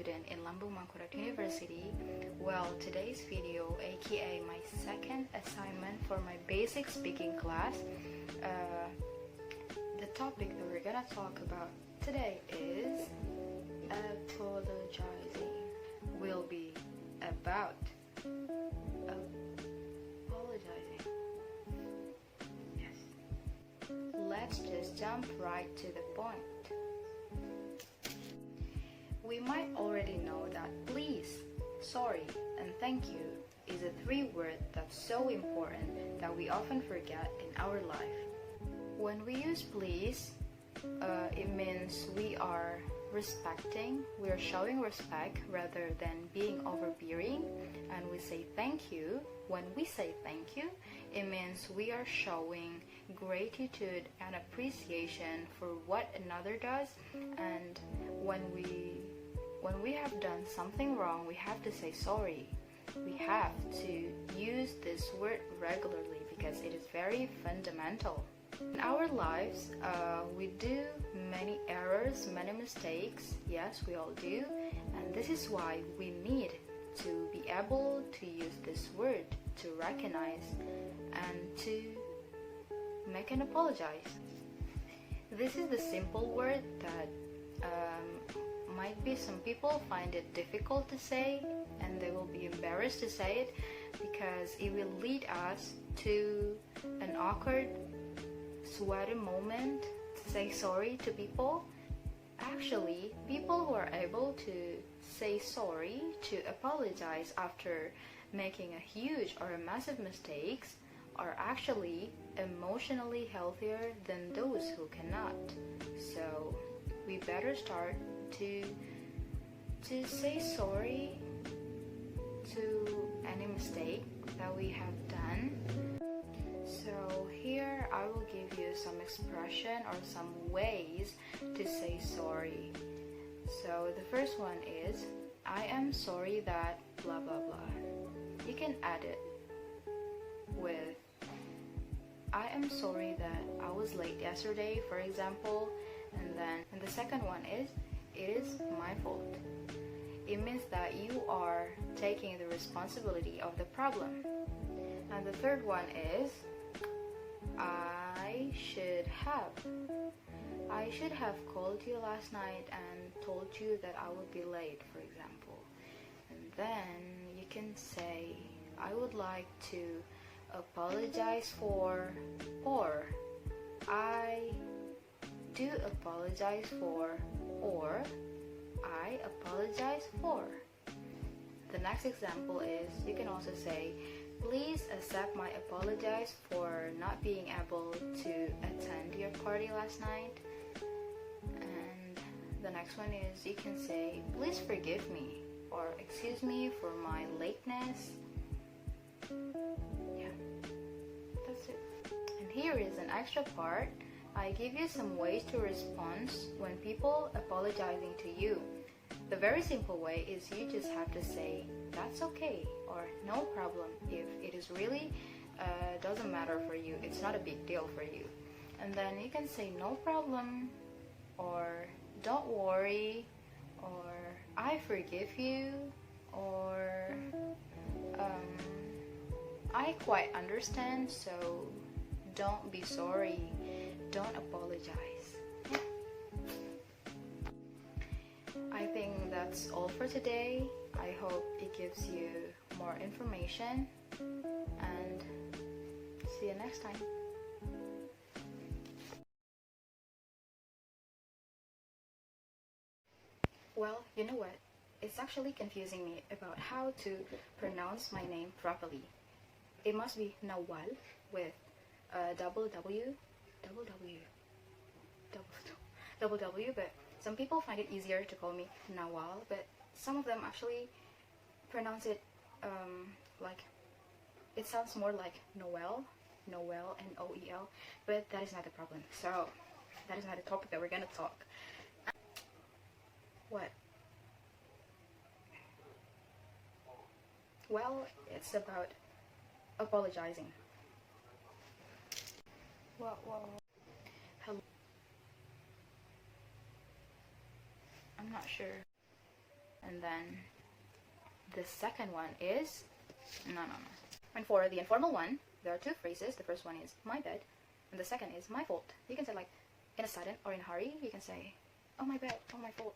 student in Lambung Mangkurat University. Well, today's video, aka my second assignment for my basic speaking class, the topic that we're gonna talk about today is apologizing. Will be about apologizing. Yes. Let's just jump right to the point. We might already know that please, sorry, and thank you is a three-word that's so important that we often forget in our life. When we use please, it means we are showing respect rather than being overbearing, and we say thank you. When we say thank you, it means we are showing gratitude and appreciation for what another does, and when we have done something wrong, we have to say sorry. We have to use this word regularly because it is very fundamental. In our lives, we do many errors, many mistakes. Yes, we all do. And this is why we need to be able to use this word to recognize and to make an apologize. This is the simple word that might be some people find it difficult to say, and they will be embarrassed to say it because it will lead us to an awkward, sweaty moment to say sorry to people. Actually, people who are able to say sorry, to apologize after making a huge or a massive mistakes are actually emotionally healthier than those who cannot. So we better start to say sorry to any mistake that we have done. So here I will give you some expression or some ways to say sorry. So the first one is, I am sorry that blah blah blah. You can add it with, I am sorry that I was late yesterday, for example. And the second one is, it is my fault. It means that you are taking the responsibility of the problem. And the third one is, I should have called you last night and told you that I would be late, for example. And then you can say, I would like to apologize for, or I do apologize for, or I apologize for. The next example is, you can also say, please accept my apologies for not being able to attend your party last night. And the next one is, you can say, please forgive me, or excuse me for my lateness. Yeah, that's it. And here is an extra part. I give you some ways to respond when people apologizing to you. The very simple way is you just have to say, that's okay, or no problem. If it is really doesn't matter for you, it's not a big deal for you. And then you can say no problem, or don't worry, or I forgive you, or I quite understand, so don't be sorry, don't apologize. I think that's all for today. I hope it gives you more information, and see you next time. Well, you know what? It's actually confusing me about how to pronounce my name properly. It must be Nawal with double W, but some people find it easier to call me Nawal, but some of them actually pronounce it like, it sounds more like Noel, N-O-E-L, but that is not the problem. So that is not the topic that we're gonna talk. What? Well, it's about apologizing. Well, hello. I'm not sure. And then the second one is no. And for the informal one, there are two phrases. The first one is my bed, and the second is my fault. You can say like in a sudden or in a hurry. You can say, oh my bed, oh my fault.